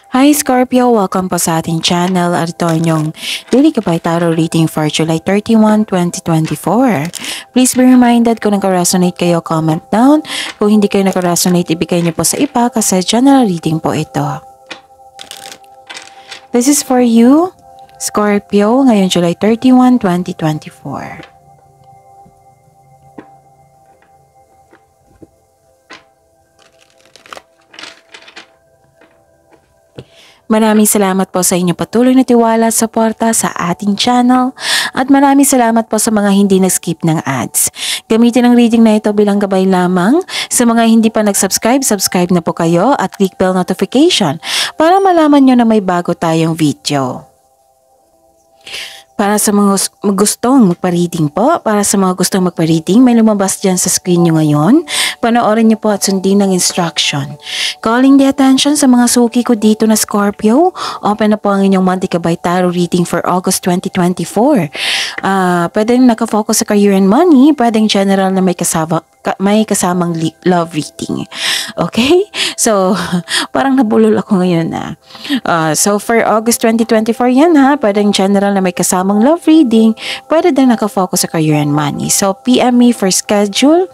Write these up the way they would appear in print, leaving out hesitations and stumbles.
Hi Scorpio! Welcome po sa ating channel at ito inyong Daily Gabay Tarot Reading for July 31, 2024. Please be reminded kung nag-resonate kayo, comment down. Kung hindi kayo nag-resonate, ibigay niyo po sa iba kasi general reading po ito. This is for you, Scorpio, ngayon July 31, 2024. Maraming salamat po sa inyong patuloy na tiwala at suporta sa ating channel at maraming salamat po sa mga hindi nag-skip ng ads. Gamitin ang reading na ito bilang gabay lamang. Sa mga hindi pa nag-subscribe, subscribe na po kayo at click bell notification para malaman nyo na may bago tayong video. Para sa mga gustong magpa-reading po, may lumabas dyan sa screen nyo ngayon. Panoorin nyo po at sundin ng instruction. Calling the attention sa mga suki ko dito na Scorpio. Open na po ang inyong monthly Gabay Tarot reading for August 2024. Pwedeng nakafocus sa career and money, pwedeng general na may kasamang love reading. Okay? So, parang nabulol ako ngayon na. So, for August 2024 yan ha, pwedeng general na may kasamang love reading, pwede din nakafocus sa career and money. So, PM me for schedule,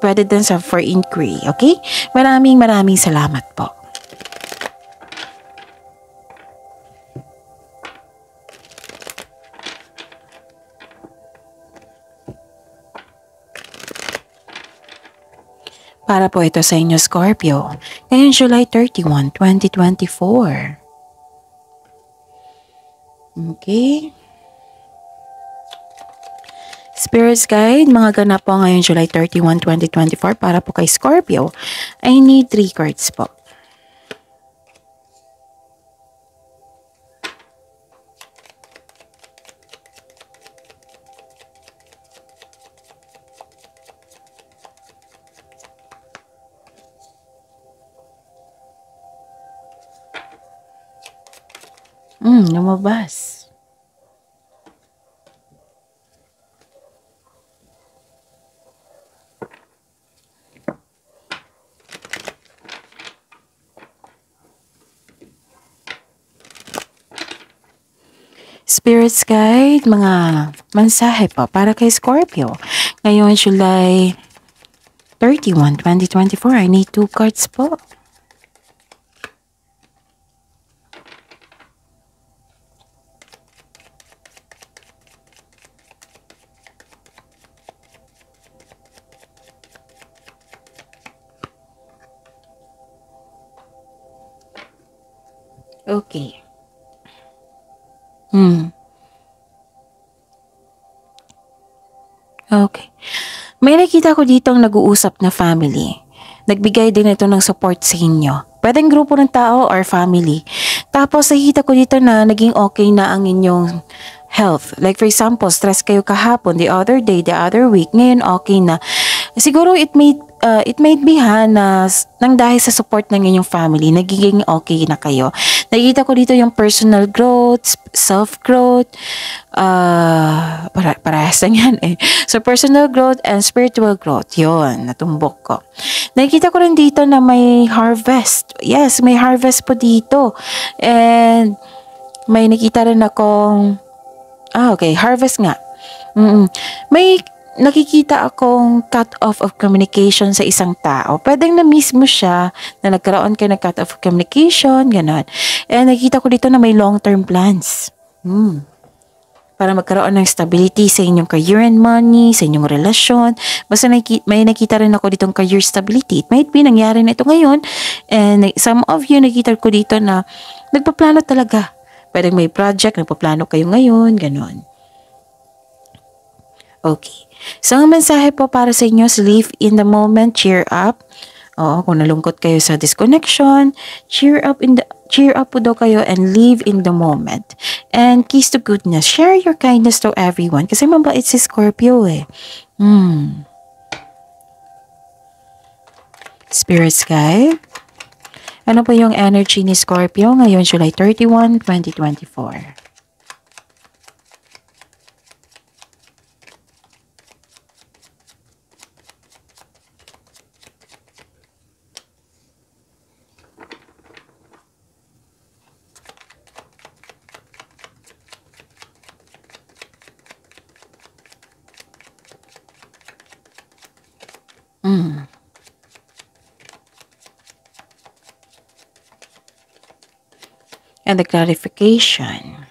pwede din for inquiry. Okay? Maraming salamat po. Para po ito sa inyo, Scorpio. Ngayon, July 31, 2024. Okay. Spirits Guide, mga ganap po ngayon, July 31, 2024. Para po kay Scorpio, I need 3 cards po. Lumabas. Spirits Guide, mga mensahe po para kay Scorpio. Ngayon, July 31, 2024. I need 2 cards po. Okay. Okay. May nakita ko dito ang nag-uusap na family. Nagbigay din ito ng support sa inyo. Pwedeng grupo ng tao or family. Tapos nakita ko dito na naging okay na ang inyong health. Like for example, stress kayo kahapon, the other day, the other week, ngayon okay na. Siguro it made me na nang dahil sa support ng inyong family, nagiging okay na kayo. Nakikita ko dito yung personal growth, self-growth, parehas lang yan eh. So, personal growth and spiritual growth, yun, natumbok ko. Nakikita ko rin dito na may harvest. Yes, may harvest po dito. And, may nakita rin akong, okay, harvest nga. May nakikita akong cut-off of communication sa isang tao. Pwedeng na-miss mo siya, na nagkaroon kayo ng cut-off of communication, gano'n. And nakikita ko dito na may long-term plans. Para magkaroon ng stability sa inyong career and money, sa inyong relasyon. Basta may nakita rin ako ditong career stability. It might be nangyari na ito ngayon. And some of you, nakita ko dito na nagpaplano talaga. Pwedeng may project, nagpaplano kayo ngayon, gano'n. Okay. So, ang mensahe po para sa inyo is live in the moment, cheer up. Oo, kung nalungkot kayo sa disconnection, cheer up po daw kayo and live in the moment. And keys to goodness, share your kindness to everyone. Kasi mabait si Scorpio eh. Spirits Guide. Ano po yung energy ni Scorpio ngayon, July 31, 2024? Mm. And the clarification.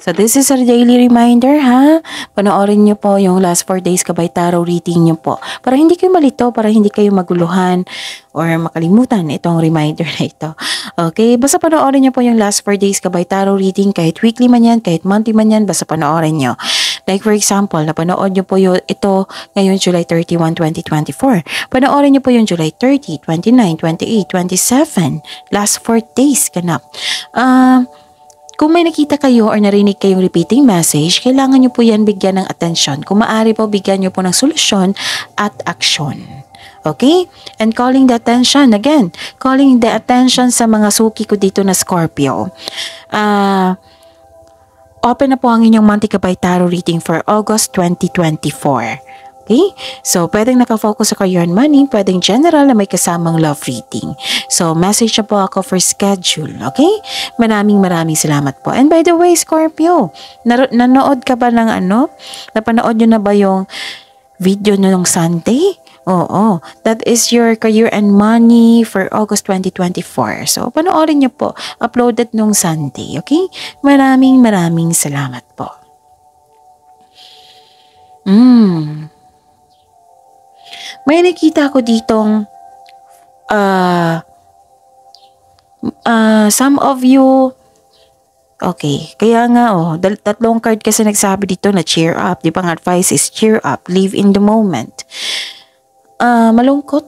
So this is a daily reminder, ha? Panoorin niyo po yung last 4 days Gabay Tarot reading niyo po. Para hindi kayo malito, para hindi kayo maguluhan or makalimutan itong reminder na ito. Okay? Basta panoorin niyo po yung last 4 days Gabay Tarot reading. Kahit weekly man yan, kahit monthly man yan, basta panoorin niyo. Like for example, napanood niyo po ito ngayon July 31, 2024. Panoorin niyo po yung July 30, 29, 28, 27. Last 4 days ganap. Kung may nakita kayo or narinig kayong repeating message, kailangan nyo po yan bigyan ng atensyon. Kung maaari po, bigyan nyo po ng solusyon at aksyon. Okay? And calling the attention, again, calling the attention sa mga suki ko dito na Scorpio. Open na po ang inyong monthly Gabay Tarot reading for August 2024. Okay? So, pwedeng nakafocus sa career and money, pwedeng general na may kasamang love reading. So, message na po ako for schedule. Okay? Maraming salamat po. And by the way, Scorpio, nanood ka ba ng napanood nyo na ba yung video nyo ng Sunday? Oo. That is your career and money for August 2024. So, panoorin nyo po. Uploaded nung Sunday. Okay? Maraming salamat po. May nakita ko ditong some of you, okay, kaya nga tatlong card kasi nagsabi dito na cheer up. Di ba ang advice is cheer up, live in the moment. Malungkot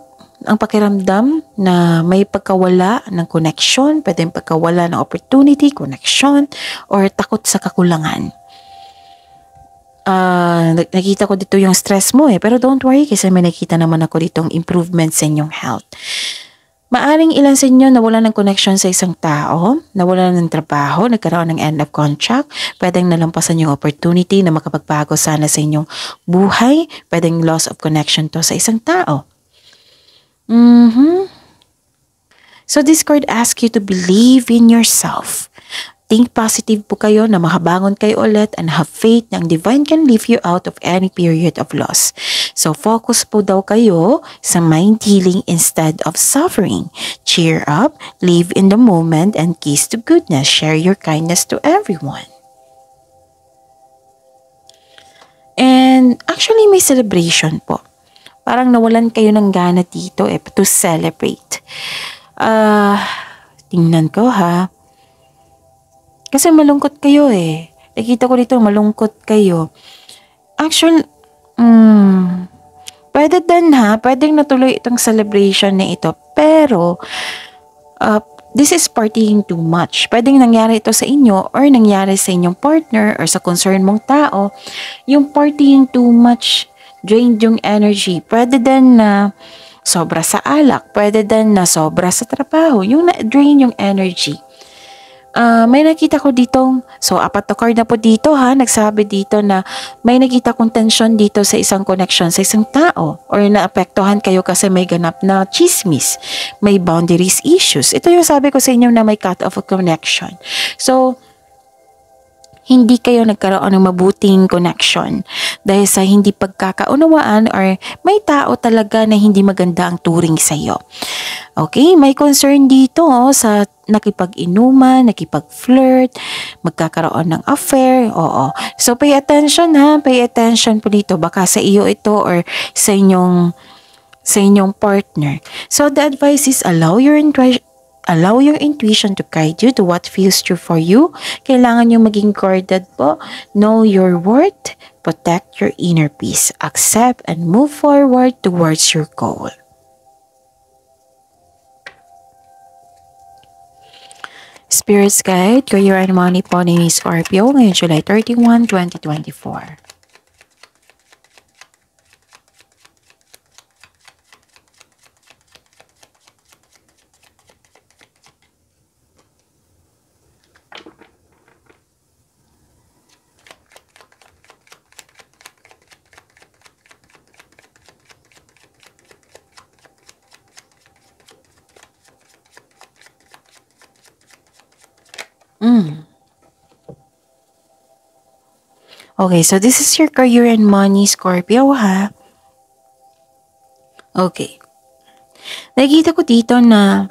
ang pakiramdam na may pagkawala ng connection, pwedeng pagkawala ng opportunity, connection, or takot sa kakulangan. Nakita ko dito yung stress mo pero don't worry kasi may nakita naman ako ditong improvements sa inyong health. Maaring ilan sa inyo nawalan ng connection sa isang tao, nawalan ng trabaho, nagkaroon ng end of contract, pwedeng nalampasan yung opportunity na makapagbago sana sa inyong buhay, pwedeng loss of connection to sa isang tao. So this card asks you to believe in yourself. Think positive po kayo na makabangon kayo ulit and have faith na ang divine can lift you out of any period of loss. So focus po daw kayo sa mind healing instead of suffering. Cheer up, live in the moment, and kiss to goodness. Share your kindness to everyone. And actually may celebration po. Parang nawalan kayo ng gana dito to celebrate. Tingnan ko ha. Kasi malungkot kayo Nakita ko dito malungkot kayo. Actually, pwede din pwedeng natuloy itong celebration na ito. Pero, this is partying too much. Pwedeng nangyari ito sa inyo or nangyari sa inyong partner or sa concern mong tao. Yung partying too much, drained yung energy. Pwede din na sobra sa alak. Pwede din na sobra sa trabaho. Yung na-drain yung energy. May nakita ko ditong, so 4 na card na po dito nagsabi dito na may nakita kong tension dito sa isang connection sa isang tao or naapektuhan kayo kasi may ganap na chismis, may boundaries issues. Ito yung sabi ko sa inyo na may cut off a connection. So, hindi kayo nagkaroon ng mabuting connection dahil sa hindi pagkakaunawaan or may tao talaga na hindi maganda ang turing sa iyo. Okay, may concern dito sa nakipag-inuman, nakipag-flirt, magkakaroon ng affair. Oo. So pay attention pay attention po dito. Baka sa iyo ito or sa inyong partner. So the advice is allow your intuition to guide you to what feels true for you. Kailangan yung maging guarded po. Know your worth. Protect your inner peace. Accept and move forward towards your goal. Spirit's Guide, Career and Money po ni Scorpio ngayon July 31, 2024. Okay, so this is your career and money, Scorpio, Okay. Nakikita ko dito na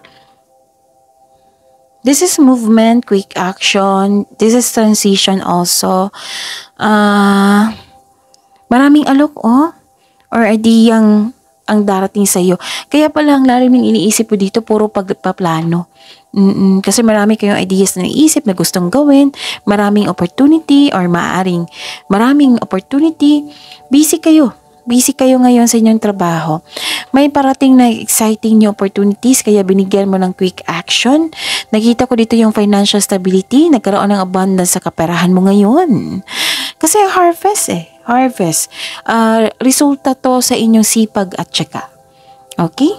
this is movement, quick action. This is transition also. Maraming alok, or ideyang ang darating sa iyo. Kaya pala ang lalim ng iniisip mo dito, puro pagpaplano. Kasi marami kayong ideas na naisip na gustong gawin, maraming opportunity or maraming opportunity. Busy kayo. Busy kayo ngayon sa inyong trabaho. May parating na exciting new opportunities kaya binigyan mo ng quick action. Nakita ko dito yung financial stability, nagkaroon ng abundance sa kaperahan mo ngayon. Kasi harvest. Resulta to sa inyong sipag at tsaka. Okay?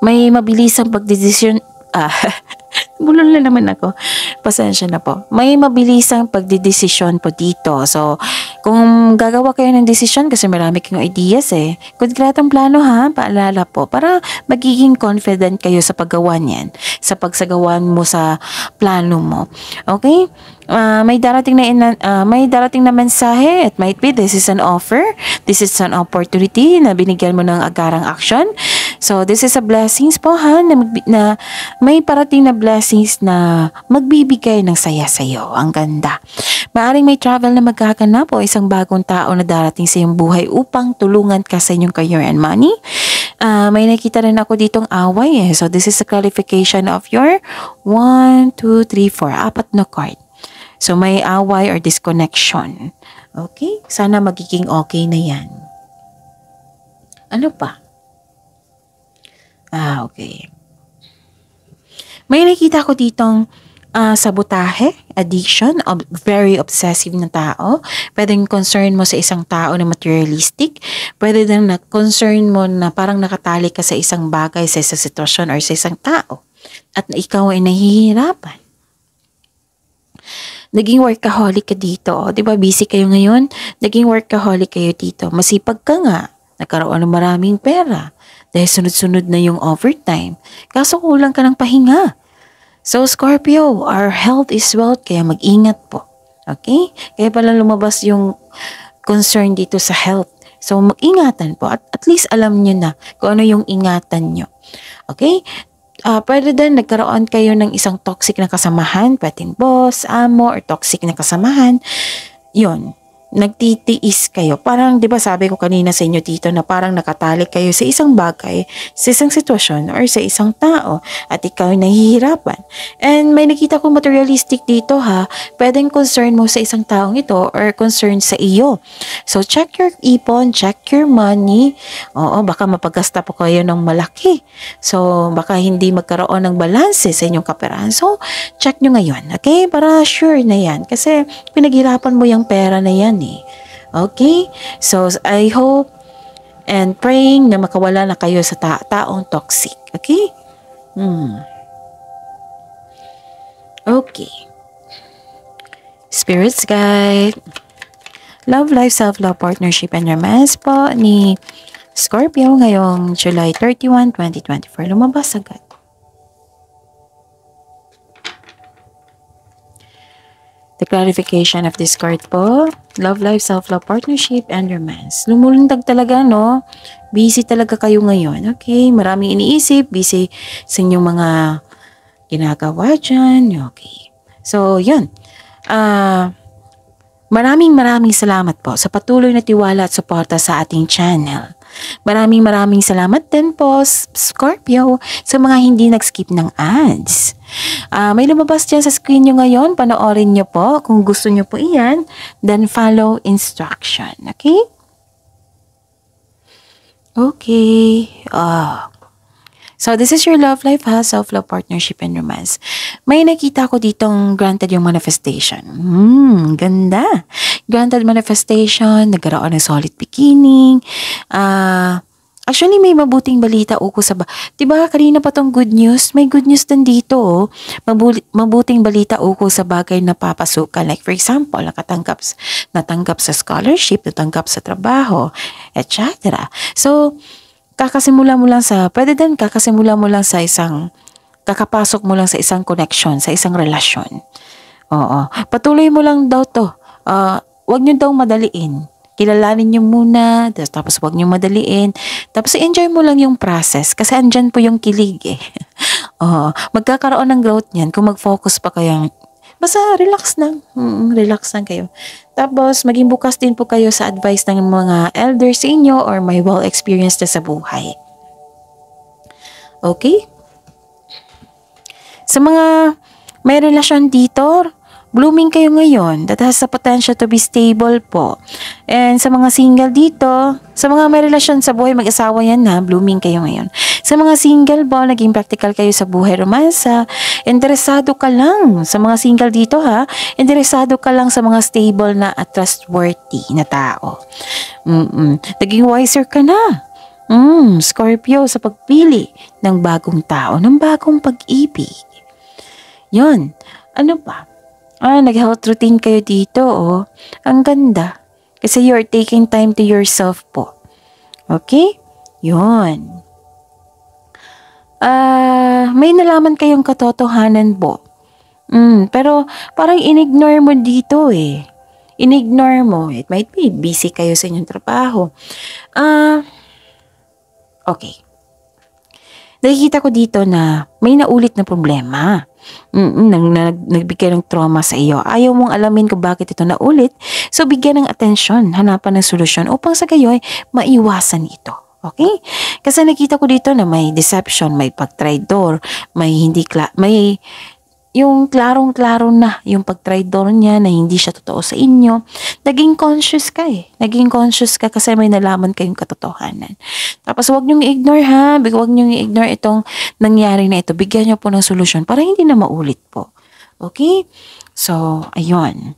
May mabilisang pagdedesisyon. Bulol na naman ako. Pasensya na po. May mabilisang pagdedesisyon po dito. So, kung gagawa kayo ng desisyon kasi marami kayong ideas Kudkratang plano paalala po. Para magiging confident kayo sa paggawa niyan. Sa pagsagawan mo sa plano mo. Okay? May darating na mensahe. It might be this is an offer. This is an opportunity na binigyan mo ng agarang action. So, this is a blessings po na may parating na blessings na magbibigay ng saya sa iyo. Ang ganda. Maaring may travel na magkakanap o isang bagong tao na darating sa iyong buhay upang tulungan ka sa inyong career and money. May nakita rin ako ditong away So, this is a clarification of your 1, 2, 3, 4. 4 na card. So, may away or disconnection. Okay? Sana magiging okay na yan. Ano pa? Okay. May nakita ko ditong sabotahe, addiction, very obsessive na tao. Pwedeng concern mo sa isang tao na materialistic. Pwede din na concern mo na parang nakatali ka sa isang bagay, sa isang sitwasyon or sa isang tao. At na ikaw ay nahihirapan. Naging workaholic ka dito. Diba busy kayo ngayon? Naging workaholic kayo dito. Masipag ka nga. Nagkaroon ng maraming pera. Dahil sunod-sunod na yung overtime. Kaso kulang ka ng pahinga. So Scorpio, our health is wealth. Kaya mag-ingat po. Okay? Kaya pala lumabas yung concern dito sa health. So mag-ingatan po. At least alam nyo na kung ano yung ingatan nyo. Okay? Pwede din nagkaroon kayo ng isang toxic na kasamahan. Pwedeng boss, amo, or toxic na kasamahan. Yun. Nagtitiis kayo. Parang, di ba sabi ko kanina sa inyo dito na parang nakatali kayo sa isang bagay, sa isang sitwasyon, or sa isang tao, at ikaw ay nahihirapan. And may nakita ko materialistic dito pwedeng concern mo sa isang taong ito or concern sa iyo. So, check your ipon, check your money. Baka mapagasta po kayo ng malaki. So, baka hindi magkaroon ng balanse sa inyong kaperahan. So, check nyo ngayon. Okay? Para sure na yan. Kasi pinaghirapan mo yung pera na yan Okay? So, I hope and praying na makawala na kayo sa taong toxic. Okay? Okay. Spirits guide. Love, life, self-love, partnership, and romance po ni Scorpio ngayong July 31, 2024. Lumabas agad. The clarification of this card po, love, life, self-love, partnership, and romance. Lumulundag talaga, no? Busy talaga kayo ngayon, okay? Maraming iniisip, busy sa inyong mga ginagawa dyan, okay? So, yun. Maraming salamat po sa patuloy na tiwala at suporta sa ating channel. Maraming salamat din po, Scorpio, sa mga hindi nag-skip ng ads. May lumabas dyan sa screen nyo ngayon. Panoorin nyo po. Kung gusto nyo po iyan, then follow instruction. Okay? Okay. So, this is your love life self-love, partnership, and romance. May nakita ko ditong granted yung manifestation. Ganda. Granted manifestation, nagkaroon ng solid beginning. Actually, may mabuting balita uko sa diba, kanina pa tong good news? May good news din dito. Mabuting balita uko sa bagay na papasukan. Like for example, natanggap sa scholarship, natanggap sa trabaho, etc. So, kakasimula mo lang sa isang, kakapasok mo lang sa isang connection, sa isang relasyon. Patuloy mo lang daw to. Huwag nyo daw madaliin. kilalanin nyo muna, tapos wag nyo madaliin, tapos enjoy mo lang yung process kasi andyan po yung kilig eh. Magkakaroon ng growth niyan kung mag-focus pa kayong basta relax lang. Relax lang kayo. Tapos, maging bukas din po kayo sa advice ng mga elders sa inyo or may well-experienced na sa buhay. Okay? Sa mga may relasyon dito, blooming kayo ngayon. That has the potential to be stable po. And sa mga single dito, sa mga may relasyon sa buhay, mag-asawa yan na, blooming kayo ngayon. Sa mga single po, naging practical kayo sa buhay romansa, interesado ka lang sa mga single dito ha, interesado ka lang sa mga stable na at trustworthy na tao. Naging wiser ka na. Scorpio, sa pagpili ng bagong tao, ng bagong pag-ibig. Yun. Ano pa? Nag-health routine kayo dito, oh. Ang ganda. Kasi you're taking time to yourself po. Okay? Yun. May nalaman kayong katotohanan po. Pero parang inignore mo dito eh. Inignore mo. It might be busy kayo sa inyong trabaho. Okay. Nakikita ko dito na may naulit na problema. Nagbigay ng trauma sa iyo. Ayaw mong alamin kung bakit ito naulit. So, bigyan ng atensyon, hanapan ng solusyon upang sa gayoy, maiwasan ito. Okay? Kasi nakita ko dito na may deception, may pagtraidor, may yung klarong-klaro na yung pagtraidor niya na hindi siya totoo sa inyo. Naging conscious ka eh. Naging conscious ka kasi may nalaman kayong katotohanan. Tapos huwag niyong i-ignore ha. Huwag niyong i-ignore itong nangyari na ito. Bigyan niyo po ng solusyon para hindi na maulit po. Okay? So, ayun.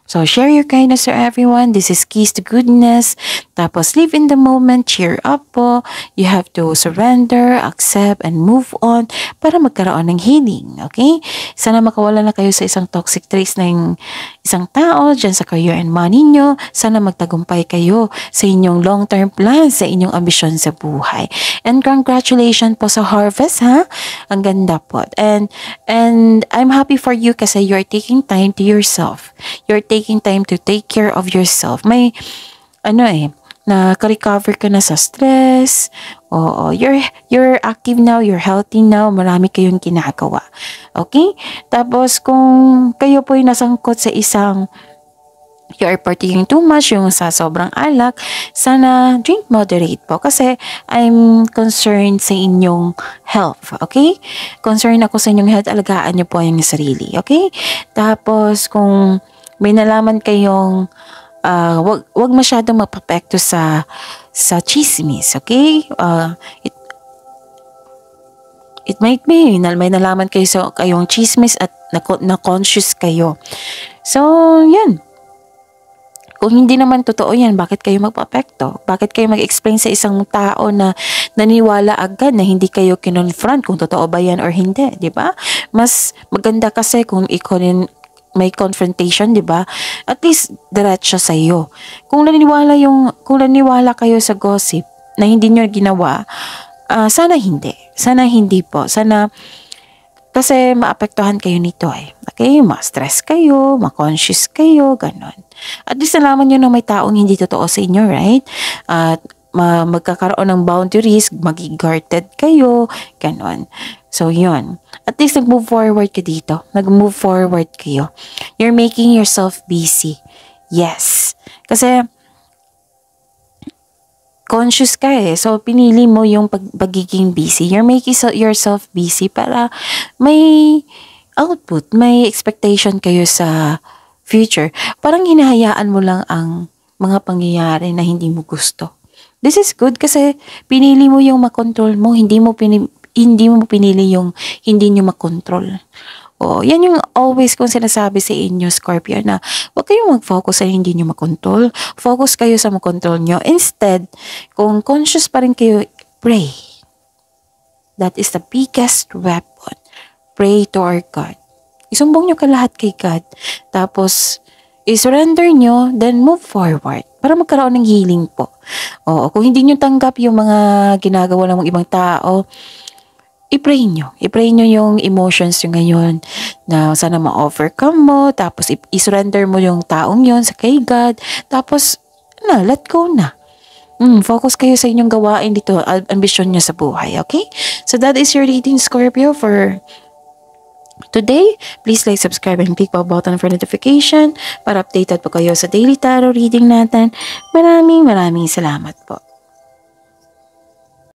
So, share your kindness to everyone. This is keys to goodness. Tapos, live in the moment. Cheer up po. You have to surrender, accept, and move on para magkaroon ng healing. Okay? Sana makawala na kayo sa isang toxic traits ng isang tao dyan sa career and money nyo. Sana magtagumpay kayo sa inyong long-term plans, sa inyong ambisyon sa buhay. And congratulations po sa harvest, ha? Ang ganda po. And I'm happy for you kasi you're taking time to yourself. You're taking time to take care of yourself. May, naka-recover ka na sa stress. Oo, you're active now, you're healthy now, marami kayong ginagawa. Okay? Tapos, kung kayo po'y nasangkot sa isang you're partying too much, yung sa sobrang alak, sana drink moderate po kasi I'm concerned sa inyong health, okay? Concerned ako sa inyong health, alagaan niyo po yung sarili, okay? Tapos, kung may nalaman kayong wag masyadong magpapekto sa chismis, okay? It might be may nalaman kayo sa kayong chismis at na-conscious kayo. So, yan. Kung hindi naman totoo yan, bakit kayo magpa-apekto? Bakit kayo mag-explain sa isang tao na naniwala agad na hindi kayo kinonfront kung totoo ba yan or hindi, di ba? Mas maganda kasi kung ikaw din may confrontation, di ba? At least diretso sa iyo. Kung naniwala kayo sa gossip na hindi nyo ginawa, sana hindi. Sana hindi po. Sana kasi maapektuhan kayo nito eh. Okay? Ma-stress kayo, ma-conscious kayo, ganon. At least nalaman nyo na may taong hindi totoo sa inyo, right? At magkakaroon ng boundaries, mag-guarded kayo, ganon. So, yun. At least nag-move forward ka dito. Nag-move forward kayo. You're making yourself busy. Yes. Kasi, conscious ka eh. So, pinili mo yung pagiging busy. You're making yourself busy para may output, may expectation kayo sa future. Parang hinahayaan mo lang ang mga pangyayari na hindi mo gusto. This is good kasi pinili mo yung makontrol mo, hindi mo pinili yung hindi nyo makontrol. Yan yung always kong sinasabi sa inyo, Scorpio, na huwag kayong mag-focus sa hindi nyo makontrol. Focus kayo sa makontrol nyo. Instead, kung conscious pa rin kayo, pray. That is the biggest weapon. Pray to our God. Isumbong nyo ka lahat kay God. Tapos, i-surrender nyo, then move forward. Para magkaroon ng healing po. Kung hindi nyo tanggap yung mga ginagawa ng ibang tao, i-pray nyo. I-pray nyo yung emotions nyo ngayon na sana ma-overcome mo. Tapos, i-surrender mo yung taong yon sa kay God. Tapos, let go na. Focus kayo sa inyong gawain dito, ambisyon nyo sa buhay, okay? So that is your reading, Scorpio, for today. Please like, subscribe, and click the button for notification para updated po kayo sa daily tarot reading natin. Maraming salamat po.